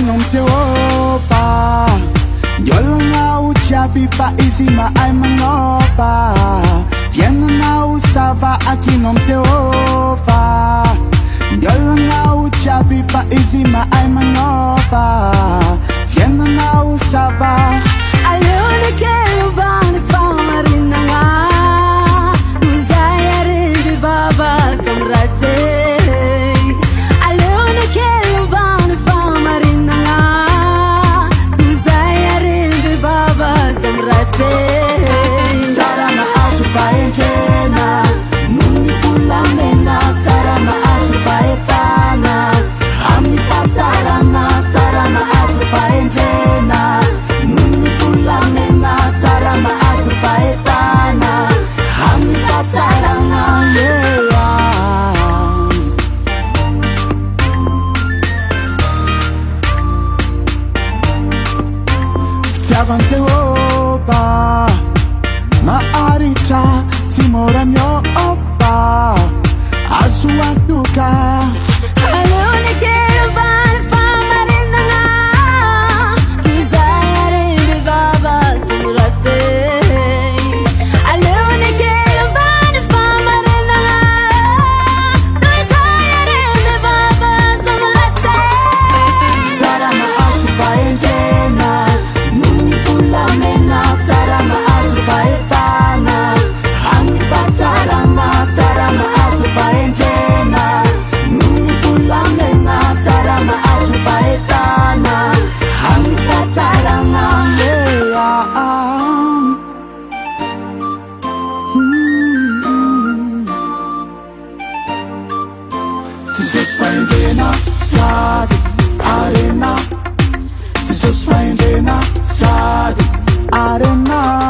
akinom Jehova. Ndiolonao jiaby fa izy mahay manova. Vienanao sava akinom Jehova. Ndiolonao jiaby fa izy mahay manova. Vienanao sava. Alone kelubani famarinanga. Uzayari di baba samrate. Alone kelubani famarinanga. Uzayari di baba samrate. Sarama asu Fahendrena. Nuni fulamena. Sarama asu Fahendrena. Ami fatsarana. Sarama asu Fahendrena. Nuni fulamena. Sarama asu Fahendrena. Ami fatsarana. Fitiavan Jehova. Maaritra tsy mora miova. Azo antoka. Alone kelubani famarinanga. Uzayari di baba samrate. Alone kelubani famarinanga. Uzayari di baba samrate. Sarama asu Fahendrena. Nuni fulamena. Sarama asu Fahendrena. Ami fatsarana. Sarama asu Fahendrena. Nuni fulamena. Sarama asu Fahendrena. Ami fatsarana. Jesosy Fahendrena sady Harena. Jesosy Fahendrena sady Harena.